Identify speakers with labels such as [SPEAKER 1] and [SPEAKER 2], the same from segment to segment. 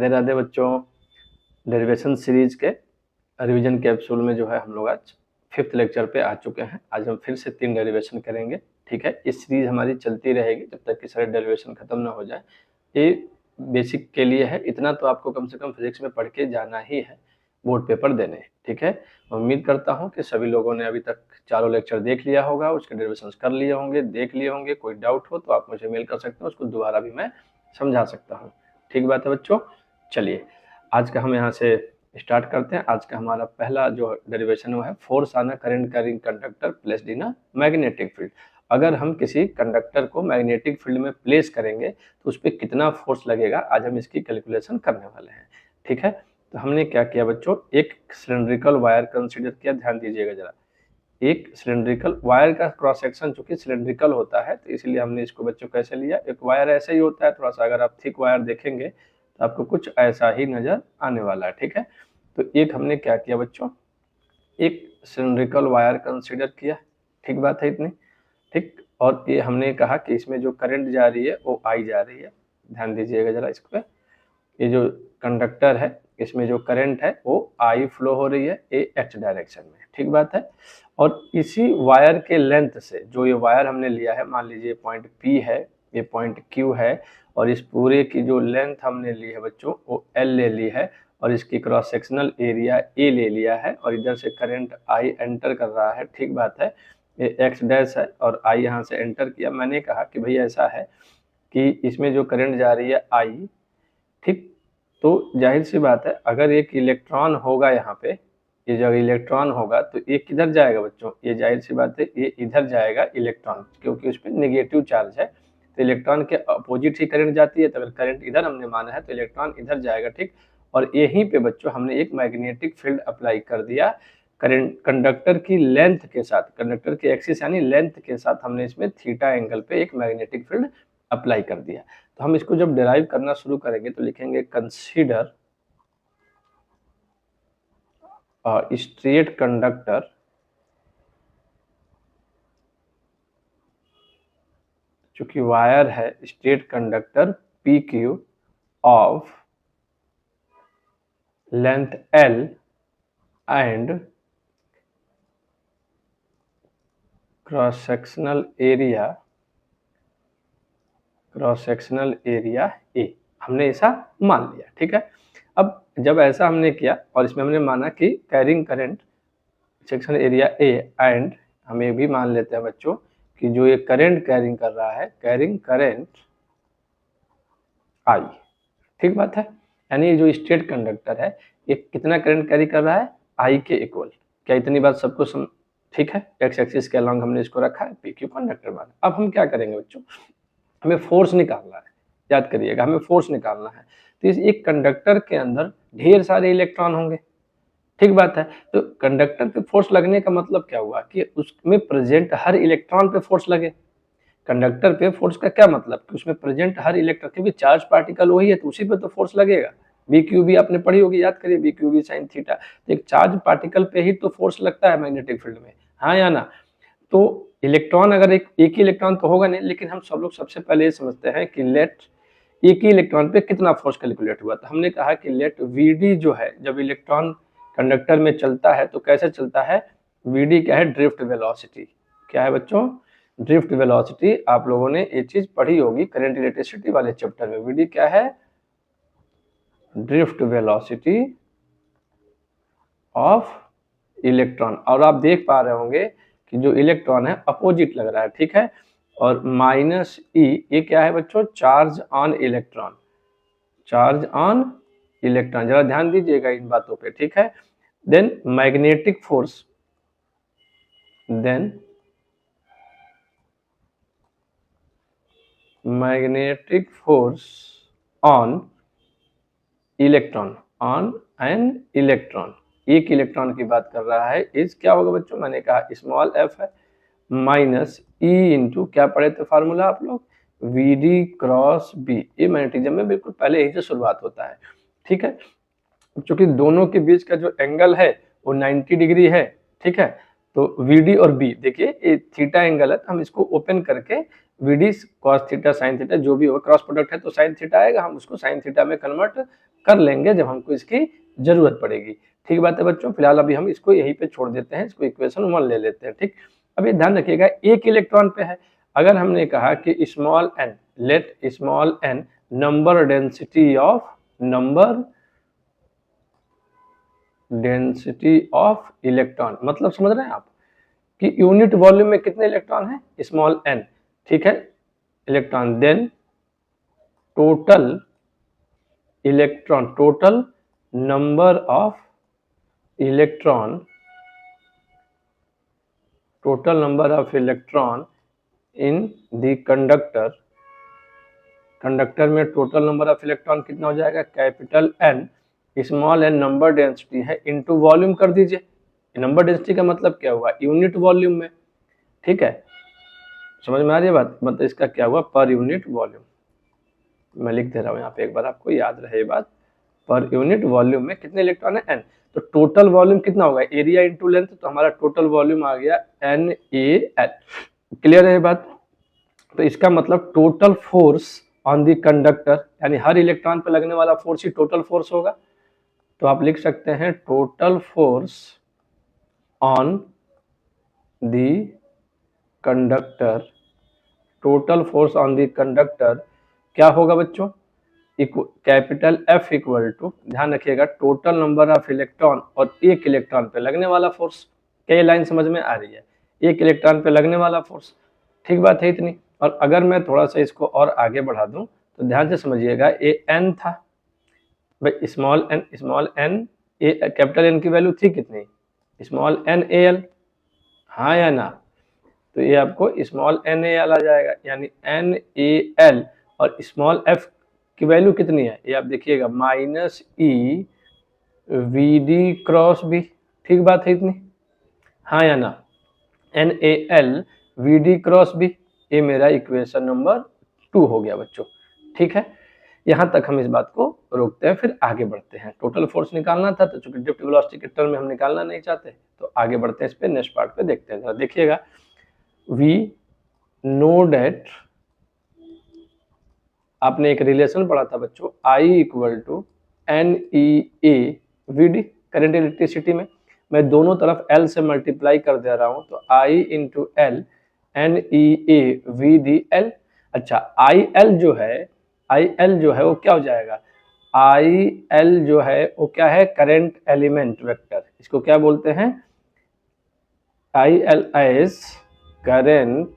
[SPEAKER 1] राधे राधे बच्चों। Derivation series के revision capsule में जो है हम लोग आज 5th लेक्चर पे आ चुके हैं। आज हम फिर से 3 डेरिवेशन करेंगे। ठीक है, इस सीरीज हमारी चलती रहेगी जब तक कि सारे डेरिवेशन खत्म ना हो जाए। ये बेसिक के लिए है, इतना तो आपको कम से कम फिजिक्स में पढ़ के जाना ही है बोर्ड पेपर देने। ठीक है, उम्मीद करता हूँ कि सभी लोगों ने अभी तक चारों लेक्चर देख लिया होगा, उसके डेरिवेशन कर लिए होंगे, देख लिए होंगे। कोई डाउट हो तो आप मुझे मेल कर सकते हैं, उसको दोबारा भी मैं समझा सकता हूँ। ठीक बात है बच्चों, चलिए आज का हम यहाँ से स्टार्ट करते हैं। आज का हमारा पहला जो डेरिवेशन है force on a current carrying conductor placed in a magnetic field. अगर हम किसी कंडक्टर को मैग्नेटिक फील्ड में प्लेस करेंगे तो उस पर कितना फोर्स लगेगा, आज हम इसकी कैलकुलेशन करने वाले हैं। ठीक है, तो हमने क्या किया बच्चों, एक सिलेंड्रिकल वायर कंसीडर किया। ध्यान दीजिएगा जरा, एक सिलेंड्रिकल वायर का क्रॉस सेक्शन चूंकि सिलेंड्रिकल होता है तो इसलिए हमने इसको बच्चों कैसे लिया, एक वायर ऐसे ही होता है, थोड़ा सा अगर आप थिक वायर देखेंगे तो आपको कुछ ऐसा ही नजर आने वाला है। ठीक है, तो एक हमने क्या किया बच्चों, एक सिलेंड्रिकल वायर कंसीडर किया। ठीक बात है इतनी, ठीक। और ये हमने कहा कि इसमें जो करंट जा रही है वो आई जा रही है। ध्यान दीजिएगा जरा इस पे, ये जो कंडक्टर है इसमें जो करंट है वो आई फ्लो हो रही है ए एक्स डायरेक्शन में। ठीक बात है, और इसी वायर के लेंथ से, जो ये वायर हमने लिया है, मान लीजिए पॉइंट P है, ये पॉइंट Q है, और इस पूरे की जो लेंथ हमने ली है बच्चों वो L ले ली है, और इसकी क्रॉस सेक्शनल एरिया A ले लिया है, और इधर से करंट I एंटर कर रहा है। ठीक बात है, ये एक्स डैश है और I यहाँ से एंटर किया। मैंने कहा कि भाई ऐसा है कि इसमें जो करंट जा रही है I, ठीक, तो जाहिर सी बात है अगर एक इलेक्ट्रॉन होगा यहाँ पे, ये जब इलेक्ट्रॉन होगा तो ये किधर जाएगा बच्चों, ये जाहिर सी बात है ये इधर जाएगा इलेक्ट्रॉन, क्योंकि उस पर नेगेटिव चार्ज है। तो इलेक्ट्रॉन के अपोजिट ही करंट जाती है, तो अगर करंट इधर हमने माना है तो इलेक्ट्रॉन इधर जाएगा। ठीक, और यहीं पे बच्चों हमने एक मैग्नेटिक फील्ड अप्लाई कर दिया करंट कंडक्टर की लेंथ के साथ, कंडक्टर के एक्सिस यानी लेंथ के साथ हमने इसमें थीटा एंगल पे एक मैग्नेटिक फील्ड अप्लाई कर दिया। तो हम इसको जब डिराइव करना शुरू करेंगे तो लिखेंगे कंसीडर स्ट्रेट कंडक्टर चूंकि वायर है, straight conductor PQ of length L and cross sectional area A, हमने ऐसा मान लिया। ठीक है, अब जब ऐसा हमने किया और इसमें हमने माना कि carrying current section area A and हम ये भी मान लेते हैं बच्चों कि जो ये करंट कैरिंग कर रहा है, कैरिंग करंट I। ठीक बात है, यानी ये जो स्ट्रेट कंडक्टर है ये कितना करंट कैरी कर रहा है, I के इक्वल। क्या इतनी बात सबको ठीक है, एक्स एक्सिस के अलॉन्ग हमने इसको रखा है, PQ कंडक्टर माना। अब हम क्या करेंगे बच्चों, हमें फोर्स निकालना है। याद करिएगा, हमें फोर्स निकालना है। तो इस एक कंडक्टर के अंदर ढेर सारे इलेक्ट्रॉन होंगे। ठीक बात है, तो कंडक्टर पे फोर्स लगने का मतलब क्या हुआ कि उसमें प्रेजेंट हर इलेक्ट्रॉन पे फोर्स लगे। कंडक्टर पे फोर्स का क्या मतलब कि उसमें प्रेजेंट हर इलेक्ट्रॉन, क्योंकि चार्ज पार्टिकल वही है तो उसी पे तो फोर्स लगेगा। BQB आपने पढ़ी होगी, याद करिए, BQB sin थीटा। तो एक चार्ज पार्टिकल पे ही तो फोर्स लगता है मैग्नेटिक फील्ड में, हाँ या ना। तो इलेक्ट्रॉन अगर एक ही इलेक्ट्रॉन तो होगा नहीं, लेकिन हम सब लोग सबसे पहले ये समझते हैं कि लेट एक ही इलेक्ट्रॉन पे कितना फोर्स कैलकुलेट हुआ। तो हमने कहा कि लेट VD जो है, जब इलेक्ट्रॉन कंडक्टर में चलता है तो कैसे चलता है, VD क्या है, ड्रिफ्ट वेलोसिटी। क्या है बच्चों, ड्रिफ्ट वेलोसिटी। आप लोगों ने ये चीज पढ़ी होगी करंट इलेक्ट्रिसिटी वाले चैप्टर में। VD क्या है, ड्रिफ्ट वेलोसिटी ऑफ इलेक्ट्रॉन। और आप देख पा रहे होंगे कि जो इलेक्ट्रॉन है अपोजिट लग रहा है। ठीक है, और -E ये क्या है बच्चों, charge on electron, charge on electron. जरा ध्यान दीजिएगा इन बातों पे। ठीक है, then magnetic force, then magnetic force on electron, on an electron. एक इलेक्ट्रॉन की बात कर रहा है, इज क्या होगा बच्चों, मैंने कहा स्मॉल f है, -E इंटू क्या पढ़े थे फार्मूला आप लोग, VD क्रॉस B। ये मैग्नेटिज्म में बिल्कुल पहले यही से शुरुआत होता है। ठीक है, क्योंकि दोनों के बीच का जो एंगल है वो 90 डिग्री है। ठीक है, तो VD और B देखिए ये थीटा एंगल है, तो हम इसको ओपन करके VD cos theta sin theta जो भी होगा, क्रॉस प्रोडक्ट है तो sin थीटा आएगा, हम उसको sin थीटा में कन्वर्ट कर लेंगे जब हमको इसकी जरूरत पड़ेगी। ठीक बात है बच्चों, फिलहाल अभी हम इसको यहीं पे छोड़ देते हैं, इसको इक्वेशन 1 ले लेते हैं। ठीक, अब ये ध्यान रखिएगा एक इलेक्ट्रॉन पे है। अगर हमने कहा कि small n, let small n number density of electron, मतलब समझ रहे हैं आप कि यूनिट वॉल्यूम में कितने इलेक्ट्रॉन हैं, स्मॉल n, ठीक है, electron, then total number of electron in the conductor में टोटल नंबर ऑफ इलेक्ट्रॉन कितना हो जाएगा, capital N, small n number density है इनटू वॉल्यूम कर दीजिए। नंबर डेंसिटी का मतलब क्या हुआ, यूनिट वॉल्यूम में। ठीक है, समझ में आ रही है बात, मतलब इसका क्या हुआ, पर यूनिट वॉल्यूम। मैं लिख दे रहा हूँ यहाँ पे, एक बार आपको याद रहे ये बात, पर यूनिट वॉल्यूम में कितने इलेक्ट्रॉन है, n। तो टोटल वॉल्यूम कितना होगा, एरिया इंटू लेंथ, तो हमारा टोटल वॉल्यूम आ गया NaL। क्लियर है ये बात। तो इसका मतलब total force on the conductor, यानी हर इलेक्ट्रॉन पे लगने वाला फोर्स ही टोटल फोर्स होगा। तो आप लिख सकते हैं total force on the conductor, क्या होगा बच्चों, कैपिटल F इक्वल टू, ध्यान रखिएगा, टोटल नंबर ऑफ इलेक्ट्रॉन और एक इलेक्ट्रॉन पे लगने वाला फोर्स। क्या ये लाइन समझ में आ रही है, एक इलेक्ट्रॉन पे लगने वाला फोर्स। ठीक बात है इतनी। और अगर मैं थोड़ा सा इसको और आगे बढ़ा दूं तो ध्यान से समझिएगा, ये n था भाई, स्मॉल n, कैपिटल N की वैल्यू थी कितनी, स्मॉल NaL, हाँ या ना। तो ये आपको स्मॉल NaL आ जाएगा, यानी NaL, और स्मॉल f की वैल्यू कितनी है, ये आप देखिएगा -e Vd क्रॉस b। ठीक बात है इतनी, हाँ या ना, NaL Vd क्रॉस b, ये मेरा इक्वेशन नंबर 2 हो गया बच्चों। ठीक है, यहां तक हम इस बात को रोकते हैं, फिर आगे बढ़ते हैं। टोटल फोर्स निकालना था, तो चूंकि ड्रिफ्ट वेलोसिटी के टर्म में हम निकालना नहीं चाहते, तो आगे बढ़ते हैं इस पे, नेक्स्ट पार्ट पे देखते हैं। जरा देखिएगा, वी नो डेट, आपने एक रिलेशन पढ़ा था बच्चों, I equal to NEA VD, current electricity में मैं दोनों तरफ L से मल्टीप्लाई कर दे रहा हूं, तो I into L NEA VDL। अच्छा, IL जो है वो क्या हो जाएगा, IL जो है वो क्या है, करंट एलिमेंट वेक्टर, इसको क्या बोलते हैं, IL as current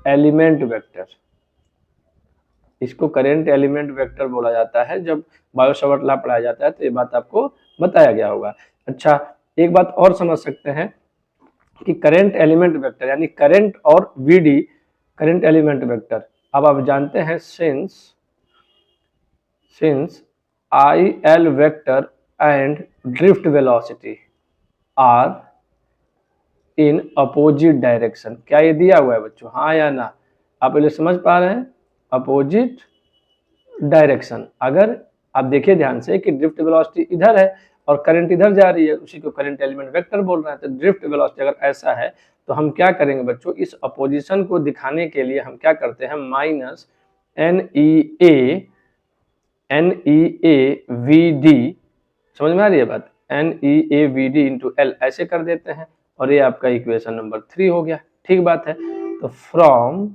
[SPEAKER 1] element vector, इसको करंट एलिमेंट वेक्टर बोला जाता है। जब बायो सावर्ट लॉ पढ़ाया जाता है तो ये बात आपको बताया गया होगा। अच्छा, एक बात और समझ सकते हैं कि करंट एलिमेंट वेक्टर, यानी करंट और VD, करंट एलिमेंट वेक्टर, अब आप जानते हैं since IL vector and drift velocity are in opposite direction, क्या ये दिया हुआ है बच्चों, हाँ या ना, आप पहले समझ पा रहे हैं, अपोजिट डायरेक्शन। अगर आप देखिए ध्यान से कि ड्रिफ्ट वेलोसिटी इधर है और करंट इधर जा रही है, उसी को करंट एलिमेंट वेक्टर बोल रहे हैं। तो ड्रिफ्ट वेलोसिटी अगर ऐसा है तो हम क्या करेंगे बच्चों, इस अपोजिशन को दिखाने के लिए हम क्या करते हैं, माइनस NEA VD, समझ में आ रही है बात, NEA VD इंटू L ऐसे कर देते हैं, और ये आपका इक्वेशन नंबर 3 हो गया। ठीक बात है। तो फ्रॉम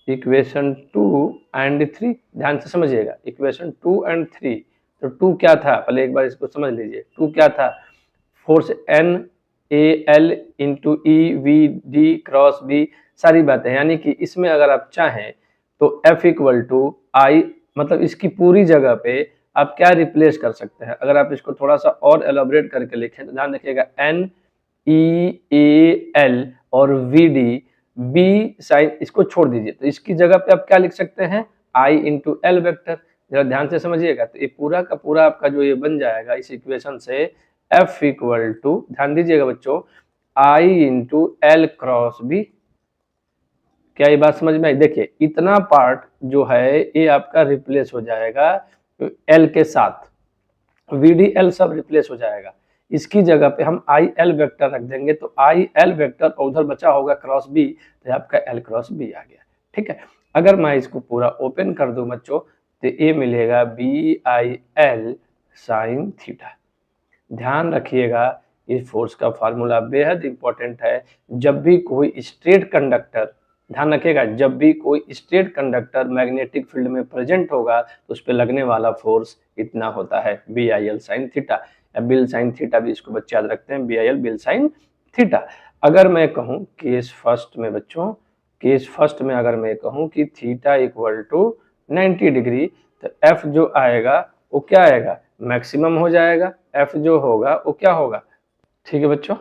[SPEAKER 1] इक्वेशन 2 एंड 3, ध्यान से समझिएगा, इक्वेशन 2 एंड 3, तो 2 क्या था, पहले एक बार इसको समझ लीजिए, 2 क्या था, force NaL into EVD cross B, सारी बातें, यानी कि इसमें अगर आप चाहें तो F इक्वल टू I, मतलब इसकी पूरी जगह पे आप क्या रिप्लेस कर सकते हैं। अगर आप इसको थोड़ा सा और एलाबोरेट करके लिखें तो ध्यान रखिएगा, NeAL और VD, B साइन इसको छोड़ दीजिए, तो इसकी जगह पे आप क्या लिख सकते हैं, I इंटू L वेक्टर। जरा ध्यान से समझिएगा, तो ये पूरा का पूरा आपका जो ये बन जाएगा इस इक्वेशन से, F इक्वल टू, ध्यान दीजिएगा बच्चों, I into L cross B। क्या ये बात समझ में आई, देखिए इतना पार्ट जो है ये आपका रिप्लेस हो जाएगा L के साथ, VDL सब रिप्लेस हो जाएगा, इसकी जगह पे हम IL वेक्टर रख देंगे, तो IL वेक्टर उधर बचा होगा क्रॉस B, तो आपका L क्रॉस B आ गया। ठीक है, अगर मैं इसको पूरा ओपन कर दूं बच्चों, तो ये मिलेगा BIL साइन थीटा। ध्यान रखिएगा इस फोर्स का फार्मूला बेहद इंपॉर्टेंट है। जब भी कोई स्ट्रेट कंडक्टर, ध्यान रखिएगा, जब भी कोई स्ट्रेट कंडक्टर मैग्नेटिक फील्ड में प्रेजेंट होगा तो उस पर लगने वाला फोर्स इतना होता है BIL साइन थीटा, या बिल साइन थीटा भी इसको बच्चे याद रखते हैं, BIL बिल साइन थीटा। अगर मैं कहूँ केस फर्स्ट में बच्चों, केस फर्स्ट में अगर मैं कहूँ कि थीटा इक्वल टू 90 डिग्री, तो एफ जो आएगा वो क्या आएगा, मैक्सिमम हो जाएगा। एफ जो होगा वो क्या होगा, ठीक है बच्चों,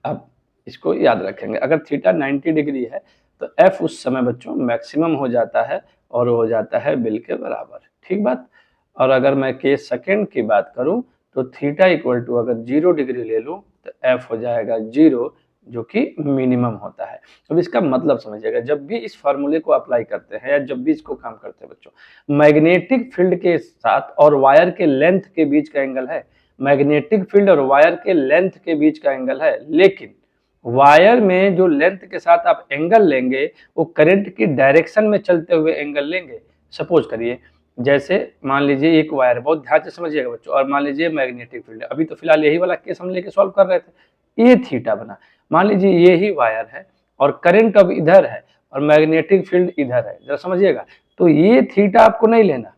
[SPEAKER 1] अब इसको याद रखेंगे। अगर थीटा 90 डिग्री है तो एफ उस समय बच्चों मैक्सिमम हो जाता है और हो जाता है बिल के बराबर, ठीक बात। और अगर मैं केस सेकेंड की बात करूं तो थीटा इक्वल टू अगर 0 डिग्री ले लूं तो एफ हो जाएगा 0, जो कि मिनिमम होता है। अब इसका मतलब समझिएगा, जब भी इस फॉर्मूले को अप्लाई करते हैं या जब भी इसको काम करते हैं बच्चों, मैग्नेटिक फील्ड के साथ और वायर के लेंथ के बीच का एंगल है, मैग्नेटिक फील्ड और वायर के लेंथ के बीच का एंगल है, लेकिन वायर में जो लेंथ के साथ आप एंगल लेंगे वो करंट की डायरेक्शन में चलते हुए एंगल लेंगे। सपोज करिए, जैसे मान लीजिए एक वायर, बहुत ध्यान से समझिएगा बच्चों, और मान लीजिए मैग्नेटिक फील्ड, अभी तो फिलहाल यही वाला केस हम लेके सॉल्व कर रहे थे, ये थीटा बना। मान लीजिए ये ही वायर है और करंट अब इधर है और मैग्नेटिक फील्ड इधर है, जरा समझिएगा, तो ये थीटा आपको नहीं लेना,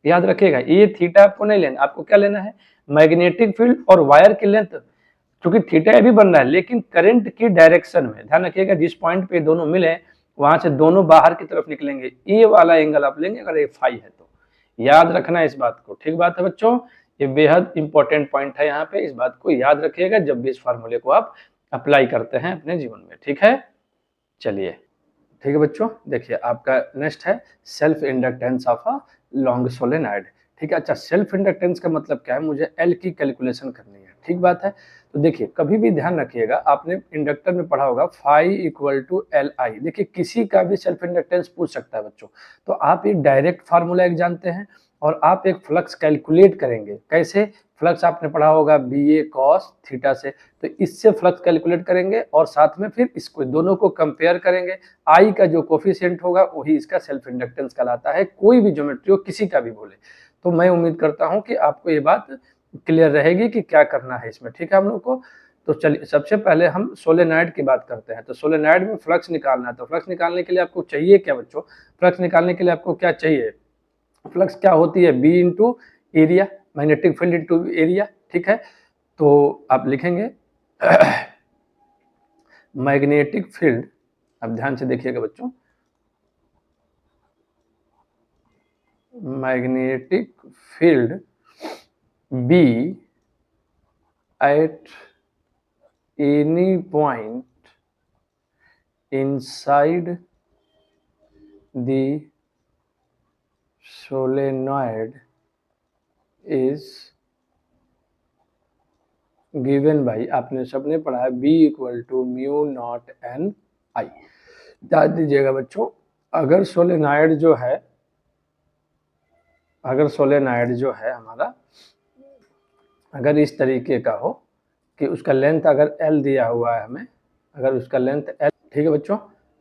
[SPEAKER 1] याद रखिएगा, ये थीटा आपको नहीं लेना, आपको क्या लेना है, मैग्नेटिक फील्ड और वायर की लेंथ, क्योंकि थीटा भी बन रहा है लेकिन करंट की डायरेक्शन में। ध्यान रखिएगा, जिस पॉइंट पे दोनों मिले वहां से दोनों बाहर की तरफ निकलेंगे, ये वाला एंगल आप लेंगे अगर ये फाई है तो। याद रखना इस बात को, ठीक बात है बच्चों, ये बेहद इंपॉर्टेंट पॉइंट है यहाँ पे, इस बात को याद रखिएगा जब भी इस फार्मूले को आप अप्लाई करते हैं अपने जीवन में, ठीक है। चलिए, ठीक है बच्चों, देखिए आपका नेक्स्ट है self inductance of a long solenoid. ठीक है, अच्छा, सेल्फ इंडक्टेंस का मतलब क्या है, मुझे एल की कैलकुलेशन करनी है, ठीक बात है। तो देखिए, कभी भी ध्यान रखिएगा, आपने इंडक्टर में पढ़ा होगा phi equal to L I. देखिए, किसी का भी सेल्फ इंडक्टेंस पूछ सकता है बच्चों, तो आप एक डायरेक्ट फार्मूला एक जानते हैं और आप एक फ्लक्स कैलकुलेट करेंगे। कैसे, फ्लक्स आपने पढ़ा होगा BA कॉस थीटा से, तो इससे फ्लक्स कैलकुलेट करेंगे और साथ में फिर इसको दोनों को कंपेयर करेंगे। आई का जो कोफिशिएंट होगा वही इसका सेल्फ इंडक्टेंस कहलाता है, कोई भी ज्योमेट्री हो, किसी का भी बोले। तो मैं उम्मीद करता हूं कि आपको ये बात क्लियर रहेगी कि क्या करना है इसमें, ठीक है हम लोग को। तो चलिए, सबसे पहले हम सोलेनॉइड की बात करते हैं। तो सोलेनॉइड में फ्लक्स निकालना है, तो फ्लक्स निकालने के लिए आपको चाहिए क्या बच्चों, फ्लक्स निकालने के लिए आपको क्या चाहिए, फ्लक्स क्या होती है, B into area, magnetic field into area, ठीक है। तो आप लिखेंगे मैग्नेटिक फील्ड, अब ध्यान से देखिएगा बच्चों, magnetic field B at any point inside the solenoid is given by, आपने सबने पढ़ा है B equal to mu naught n i. याद दीजिएगा बच्चों, अगर सोलेनॉइड जो है, अगर सोलेनॉइड जो है हमारा, अगर इस तरीके का हो कि उसका लेंथ अगर L दिया हुआ है हमें, अगर उसका लेंथ L, ठीक है बच्चों,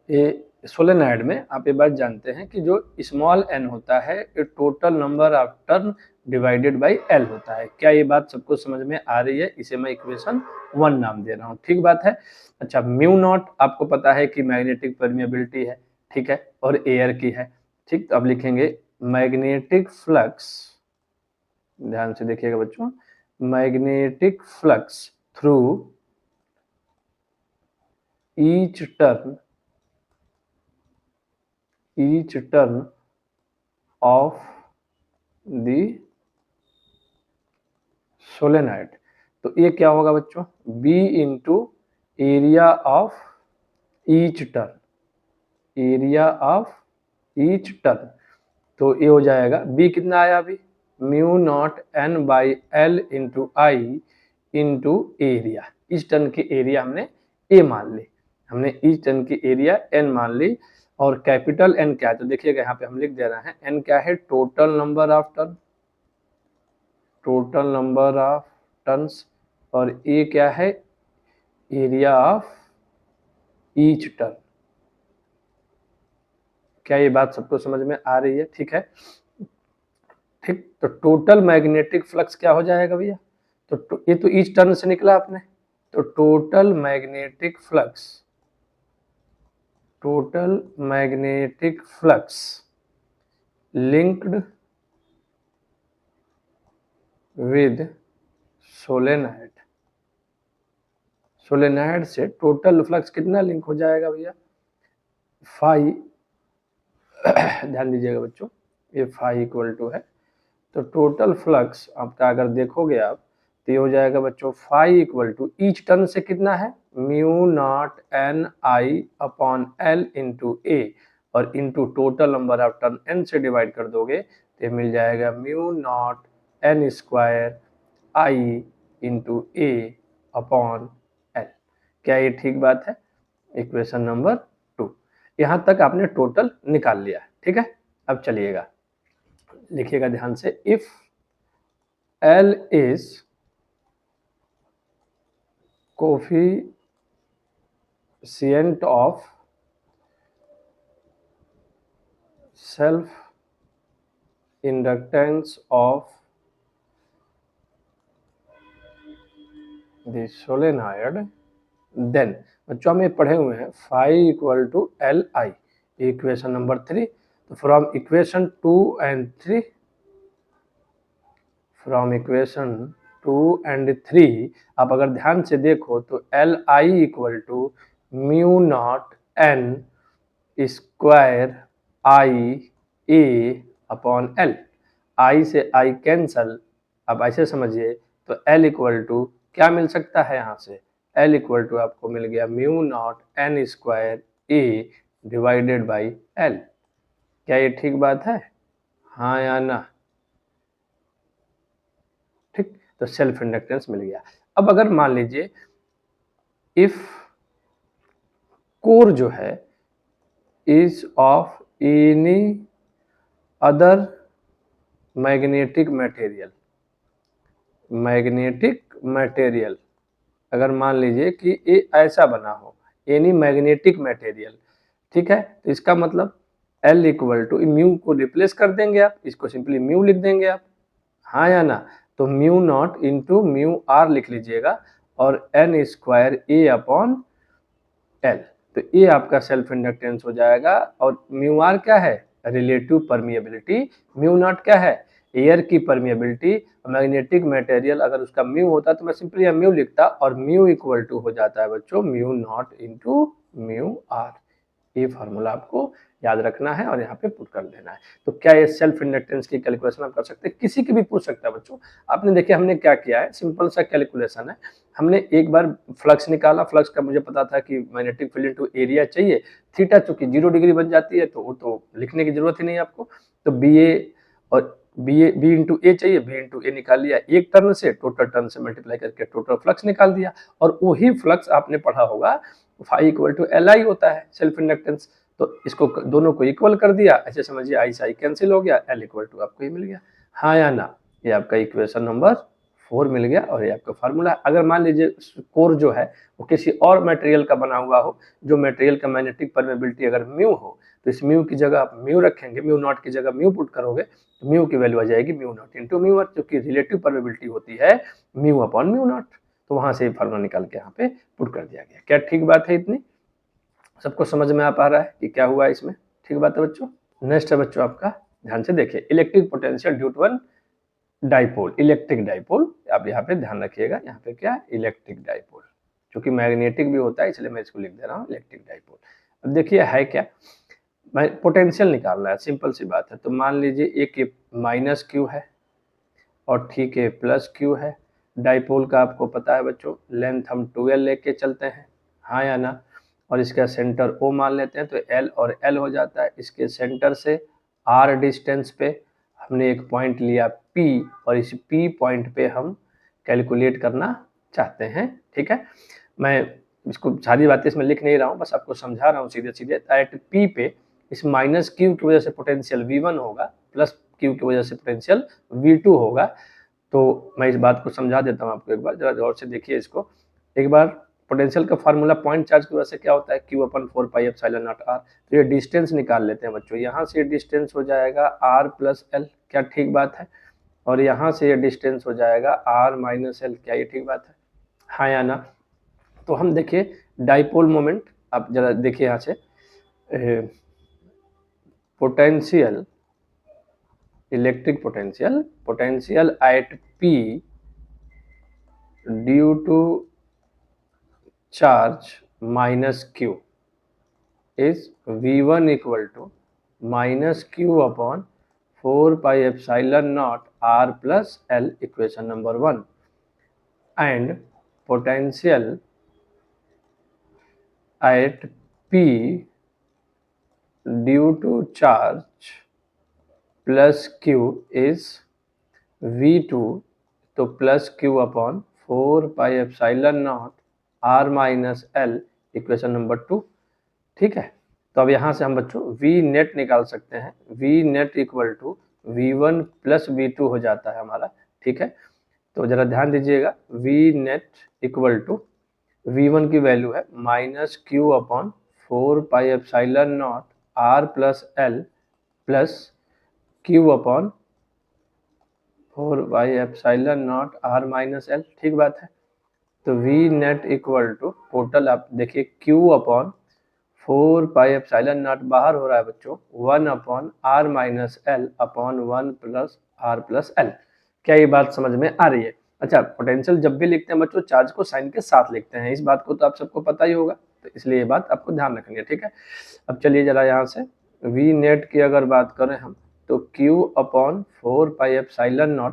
[SPEAKER 1] ये सोलेनॉइड में आप ये बात जानते हैं कि जो स्मॉल n होता है ये total number of turn divided by L होता है। क्या ये बात सबको समझ में आ रही है, इसे मैं इक्वेशन 1 नाम दे रहा हूँ, ठीक बात है। अच्छा, म्यू नॉट आपको पता है कि मैग्नेटिक परमिएबिलिटी है, ठीक है, और एयर की है, ठीक। तो अब लिखेंगे मैग्नेटिक फ्लक्स, ध्यान से देखिएगा बच्चों, magnetic flux through each turn of the solenoid। तो ये क्या होगा बच्चों, B into area of each turn, area of each turn. तो ये हो जाएगा B कितना आया अभी, mu naught N by L into I into area. इस टर्न की एरिया हमने A मान ली, हमने इस टर्न की एरिया N मान ली, और कैपिटल N क्या है, तो देखिएगा यहाँ पे हम लिख दे रहे हैं, N क्या है, total number of turn, total number of turns, और A क्या है, एरिया ऑफ ईच टर्न। क्या ये बात सबको समझ में आ रही है, ठीक है। ठीक। तो टोटल मैग्नेटिक फ्लक्स क्या हो जाएगा भैया, तो ये तो ईच टर्न से निकला आपने, तो total magnetic flux linked with solenoid से टोटल फ्लक्स कितना लिंक हो जाएगा भैया, फाई ध्यान दीजिएगा बच्चों, ये फाई इक्वल टू है, तो टोटल फ्लक्स आपका अगर देखोगे आप तो ये हो जाएगा बच्चों phi equal to each turn से कितना है, mu naught n i upon L into a, और into total number of turn n से डिवाइड कर दोगे तो ये मिल जाएगा mu naught n square i into a upon L. क्या ये ठीक बात है, इक्वेशन नंबर 2। यहाँ तक आपने टोटल निकाल लिया, ठीक है। अब चलिएगा लिखिएगा ध्यान से, if L is coefficient of self inductance of the solenoid, then बच्चों हम ये पढ़े हुए हैं phi equal to L I, equation number 3। तो फ्रॉम इक्वेशन 2 एंड 3 आप अगर ध्यान से देखो तो L i equal to mu naught n square i a upon L, i से आई कैंसल, अब ऐसे समझिए तो एल इक्वल टू क्या मिल सकता है, यहाँ से एल इक्वल टू आपको मिल गया mu naught n square A divided by L. क्या ये ठीक बात है, हाँ या ना, ठीक। तो सेल्फ इंडक्टेंस मिल गया। अब अगर मान लीजिए इफ कोर जो है is of any other magnetic material, अगर मान लीजिए कि ये ऐसा बना हो एनी मैग्नेटिक मटेरियल, ठीक है, तो इसका मतलब L इक्वल टू म्यू को रिप्लेस कर देंगे आप, इसको सिंपली म्यू लिख देंगे आप, हाँ या ना, तो mu naught into mu R लिख लीजिएगा और N square A upon L, तो ये आपका सेल्फ इंडक्टेंस हो जाएगा। और म्यू आर क्या है, रिलेटिव परमिएबिलिटी, म्यू नॉट क्या है, एयर की परमिएबिलिटी। मैग्नेटिक मटेरियल अगर उसका म्यू होता तो मैं सिंपली म्यू लिखता और म्यू इक्वल टू हो जाता है बच्चों mu naught into mu R. ये फार्मूला आपको याद रखना है और यहाँ पे पुट कर देना है। तो क्या ये सेल्फ इंडक्टेंस की कैलकुलेशन आप कर सकते हैं, किसी की भी पूछ सकता है बच्चों। आपने देखिए हमने क्या किया है, सिंपल सा कैलकुलेशन है, हमने एक बार फ्लक्स निकाला, फ्लक्स का मुझे पता था कि मैग्नेटिक फील्ड इनटू एरिया चाहिए, थीटा चूंकि 0 डिग्री बन जाती है तो वो तो लिखने की जरूरत ही नहीं आपको, तो बी ए और बी इंटू ए चाहिए, बी इंटू ए निकाल लिया, एक टर्न से टोटल टर्न से मल्टीप्लाई करके टोटल फ्लक्स निकाल दिया, और वही फ्लक्स आपने पढ़ा होगा phi equal to L I होता है सेल्फ इंडक्टेंस, तो इसको दोनों को इक्वल कर दिया, ऐसे समझिए आई से आई कैंसिल हो गया, एल इक्वल टू आपको ये मिल गया, हाँ या ना, ये आपका इक्वेशन नंबर 4 मिल गया और ये आपका फार्मूला। अगर मान लीजिए कोर जो है वो किसी और मटेरियल का बना हुआ हो, जो मटेरियल का मैग्नेटिक परमेबिलिटी अगर म्यू हो, तो इस म्यू की जगह आप म्यू रखेंगे, म्यू नॉट की जगह म्यू पुट करोगे, तो म्यू की वैल्यू आ जाएगी mu naught into mu R, क्योंकि रिलेटिव परमेबिलिटी होती है म्यू अपॉन म्यू नॉट, तो वहां से फार्मूला निकाल के यहाँ पे पुट कर दिया गया। क्या ठीक बात है, इतनी सबको समझ में आ पा रहा है कि क्या हुआ इसमें, ठीक बात है बच्चों। नेक्स्ट है बच्चों आपका, ध्यान से देखिए, electric potential due to one dipole, electric dipole, आप यहाँ पे ध्यान रखिएगा, यहाँ पे क्या है इलेक्ट्रिक डाइपोल, क्योंकि मैग्नेटिक भी होता है इसलिए मैं इसको लिख दे रहा हूँ इलेक्ट्रिक डाइपोल। अब देखिए है क्या, पोटेंशियल निकालना है, सिंपल सी बात है। तो मान लीजिए एक माइनस क्यू है और ठीक है प्लस क्यू है, डाइपोल का आपको पता है बच्चों लेंथ हम 12 लेके चलते हैं, हाँ या ना, और इसका सेंटर O मान लेते हैं तो L और L हो जाता है, इसके सेंटर से R डिस्टेंस पे हमने एक पॉइंट लिया P और इस P पॉइंट पे हम कैलकुलेट करना चाहते हैं, ठीक है। मैं इसको सारी बातें इसमें लिख नहीं रहा हूँ, बस आपको समझा रहा हूँ सीधे सीधे। एट P पे इस माइनस क्यू की वजह से पोटेंशियल V1 होगा, प्लस क्यू की वजह से पोटेंशियल V2 होगा। तो मैं इस बात को समझा देता हूँ आपको, एक बार जरा गौर से देखिए इसको। एक बार पोटेंशियल का फार्मूला पॉइंट चार्ज की वजह से क्या होता है, Q अपन 4πε0r। तो ये डिस्टेंस निकाल लेते हैं बच्चों, यहाँ से डिस्टेंस हो जाएगा r प्लस एल, क्या ठीक बात है, और यहाँ से ये डिस्टेंस हो जाएगा r माइनस एल, क्या ये ठीक बात है, हाँ या ना। तो हम देखिए डाइपोल मोमेंट, आप जरा देखिए यहाँ से potential, electric potential at P due to charge minus Q is V1 equal to minus Q upon 4πε0 r plus L, equation number 1। And potential at P due to charge plus Q is V2, तो plus Q upon 4πε0 r minus L, equation number 2। ठीक है, तो अब यहाँ से हम बच्चों V net निकाल सकते हैं, V net equal to V1 plus V2 हो जाता है हमारा। ठीक है, तो जरा ध्यान दीजिएगा, V net equal to V1 की वैल्यू है minus Q upon 4πε0 r plus L plus Q upon 4πε0 r minus L, ठीक बात है। तो V net equal to total, आप देखिए Q अपॉन 4πε0 बाहर हो रहा है बच्चों, 1 upon r minus L upon 1 plus r plus L. क्या ये बात समझ में आ रही है? अच्छा, पोटेंशियल जब भी लिखते हैं बच्चों चार्ज को साइन के साथ लिखते हैं, इस बात को तो आप सबको पता ही होगा, तो इसलिए ये बात आपको ध्यान रखनी है। ठीक है, अब चलिए जरा यहाँ से V नेट की अगर बात करें हम, तो Q अपॉन 4πε0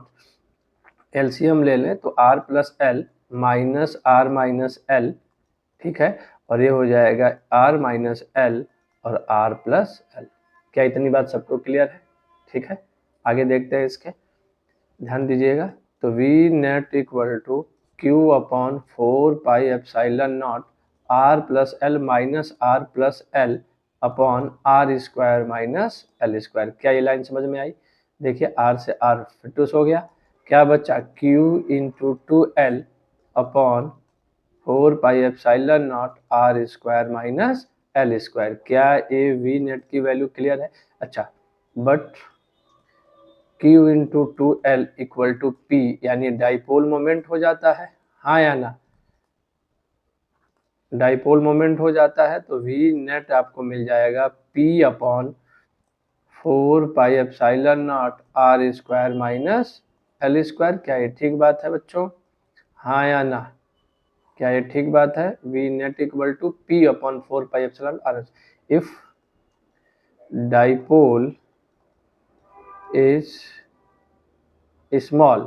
[SPEAKER 1] एलसीएम ले लें तो r plus L minus r minus L, ठीक है, और ये हो जाएगा r माइनस एल और r प्लस एल। क्या इतनी बात सबको क्लियर है? ठीक है, आगे देखते हैं इसके, ध्यान दीजिएगा। तो V net equal to Q upon 4πε0 r plus L minus r plus L upon r square minus L square. क्या ये लाइन समझ में आई? देखिए r से r फिटूस हो गया, क्या बचा, Q into 2L upon 4πε0 r square minus L square. क्या ये V नेट की वैल्यू क्लियर है? अच्छा, but Q into 2L equal to P, यानी डाइपोल मोमेंट हो जाता है, हाँ या ना, डाइपोल मोमेंट हो जाता है, तो V नेट आपको मिल जाएगा P upon 4πε0 r square minus L square. क्या ये ठीक बात है बच्चों, हाँ या ना? क्या ये ठीक बात है? V net equal to P upon 4πε0 r। If dipole is small,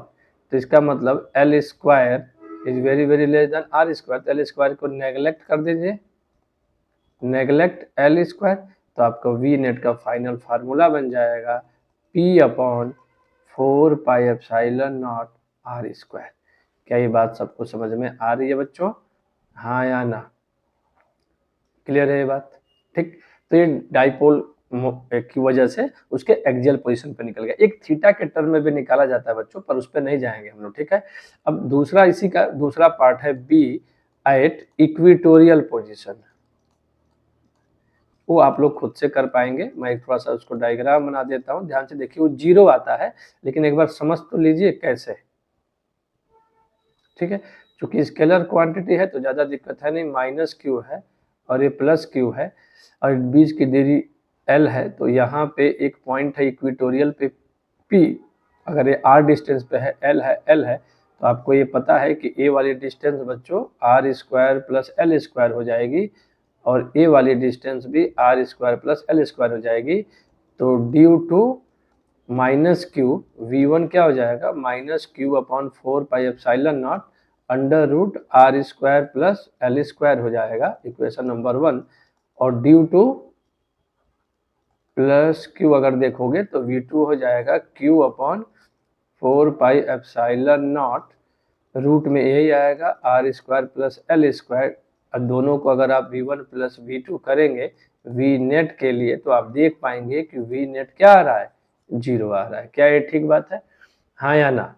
[SPEAKER 1] तो इसका मतलब L square is very very less than R square, तो एल स्क्वायर को नेगलेक्ट कर दीजिए, नेगलेक्ट एल स्क्वायर, तो आपका V नेट का फाइनल फार्मूला बन जाएगा P अपॉन 4πε0 r स्क्वायर। क्या ये बात सबको समझ में आ रही है बच्चों, हाँ या ना? क्लियर है ये बात? ठीक, तो ये डाइपोल की वजह से उसके एक्सियल पोजीशन पे निकल गया। एक थीटा के टर्म में भी निकाला जाता है बच्चों, पर उस पर नहीं जाएंगे हम लोग। ठीक है, अब दूसरा, इसी का दूसरा पार्ट है B एट इक्वेटोरियल पोजीशन, वो आप लोग खुद से कर पाएंगे, मैं थोड़ा सा उसको डायग्राम बना देता हूँ, ध्यान से देखिए। वो जीरो आता है, लेकिन एक बार समझ तो लीजिए कैसे। ठीक है, चूंकि स्केलर क्वांटिटी है तो ज़्यादा दिक्कत है नहीं, माइनस Q है और ये प्लस Q है और बीच की दूरी L है, तो यहाँ पे एक पॉइंट है इक्वेटोरियल पे P, अगर ये R डिस्टेंस पे है, L है, तो आपको ये पता है कि A वाली डिस्टेंस बच्चों R स्क्वायर प्लस L स्क्वायर हो जाएगी और A वाली डिस्टेंस भी R स्क्वायर प्लस L स्क्वायर हो जाएगी। तो due to minus Q, V1 क्या हो जाएगा, minus Q upon 4πε0 under root R स्क्वायर प्लस L स्क्वायर हो जाएगा, इक्वेशन नंबर 1। और ड्यू टू प्लस Q अगर देखोगे तो V2 हो जाएगा Q अपॉन 4πε0, रूट में यही आएगा R स्क्वायर प्लस L स्क्वायर। और दोनों को अगर आप V1 प्लस V2 करेंगे V नेट के लिए, तो आप देख पाएंगे कि V नेट क्या आ रहा है, 0 आ रहा है। क्या ये ठीक बात है, हाँ या ना?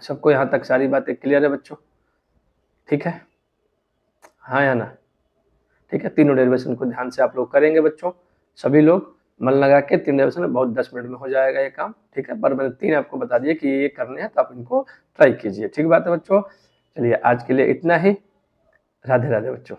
[SPEAKER 1] सबको यहाँ तक सारी बातें क्लियर है बच्चों? ठीक है, हाँ या ना? ठीक है, तीनों डेरिवेशन को ध्यान से आप लोग करेंगे बच्चों, सभी लोग मन लगा के 3 डेरिवेशन बहुत 10 मिनट में हो जाएगा ये काम। ठीक है, पर मैंने 3 आपको बता दिए कि ये करने हैं, तो आप इनको ट्राई कीजिए। ठीक बात है बच्चों, चलिए आज के लिए इतना ही। राधे राधे बच्चों।